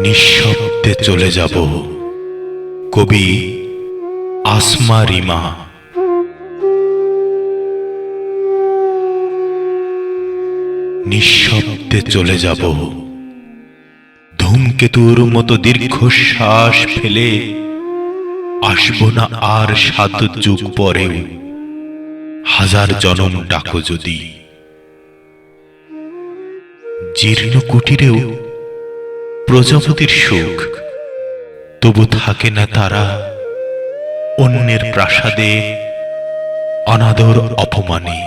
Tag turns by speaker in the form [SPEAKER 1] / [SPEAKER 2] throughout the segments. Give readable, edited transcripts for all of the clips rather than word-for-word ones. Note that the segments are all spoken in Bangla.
[SPEAKER 1] নিঃশব্দে চলে যাব। কবি আসমা রিমা। নিঃশব্দে চলে যাব, ধূমকেতুর মতো দীর্ঘশ্বাস ফেলে আসব না আর 7 যুগ পরেও, হাজার জনম ডাকো যদি। জীর্ণ কুটিরেও প্রজাপতির সুখ, তবু থাকে না তারা অন্যের প্রাসাদে অনাদর অপমানে।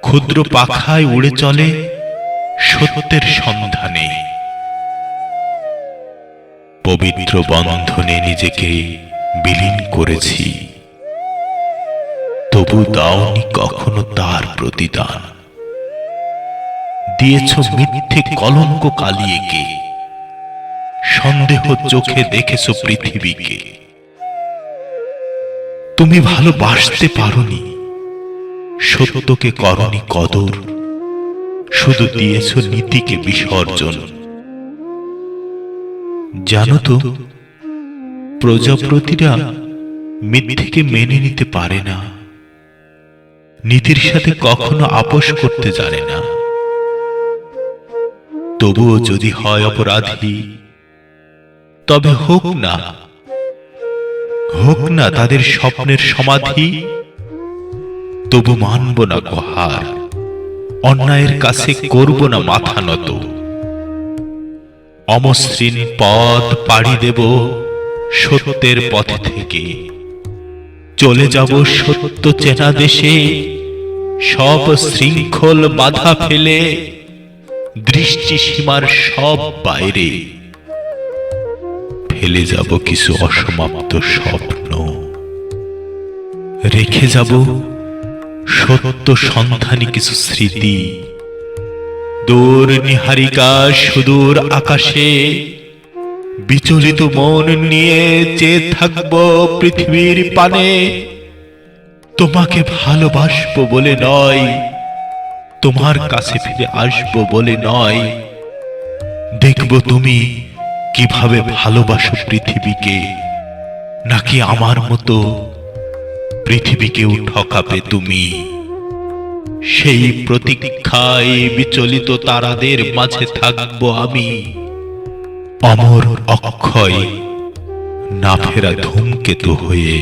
[SPEAKER 1] ক্ষুদ্র পাখায় উড়ে চলে সত্যের সন্ধানে। পবিত্র বন্ধনে নিজেকে বিলীন করেছি, তবু দাওনি কখনো তার প্রতিদান। দিয়েছ মিথ্যে কলঙ্ক কালিয়েকে, সন্দেহ চোখে দেখেছ পৃথিবীকে। তুমি ভালোবাসতে পারোনি, সত্যকে করনি কদর, শুধু দিয়েছ নীতিকে বিসর্জন। জানো তো, প্রজাপতিরা মিথ্যেকে মেনে নিতে পারে না, নীতির সাথে কখনো আপোষ করতে জানে না। তবুও যদি হয় অপরাধী, তবে হোক না, হোক না তাদের স্বপ্নের সমাধি। তবু মানব না হার, অন্যায়ের কাছে করব না মাথা নত। অমসৃণ পথ পাড়ি দেব সত্যের পথ থেকে, চলে যাব সত্য চেনা দেশে। সব শৃঙ্খল বাধা ফেলে, দৃষ্টি সীমার সব বাইরে ফেলে যাব কিছু অসমাপ্ত স্বপ্ন। রেখে যাব সত্য সন্ধানী কিছু স্মৃতি। দূর নিহারিকা সুদূর আকাশে, বিচলিত মন নিয়ে চেয়ে থাকব পৃথিবীর পানে। তোমাকে ভালোবাসবো বলে নয়, তোমার কাছে ফিরে আসবো বলে নয়। দেখব তুমি কিভাবে ভালোবাসো পৃথিবীকে, নাকি আমার মতো পৃথিবীকেও ঠকাবে তুমি। সেই প্রতীক্ষায় বিচলিত তারাদের মাঝে থাকব আমি, অমর অক্ষয় না ফেরা ধূমকেতু হয়ে।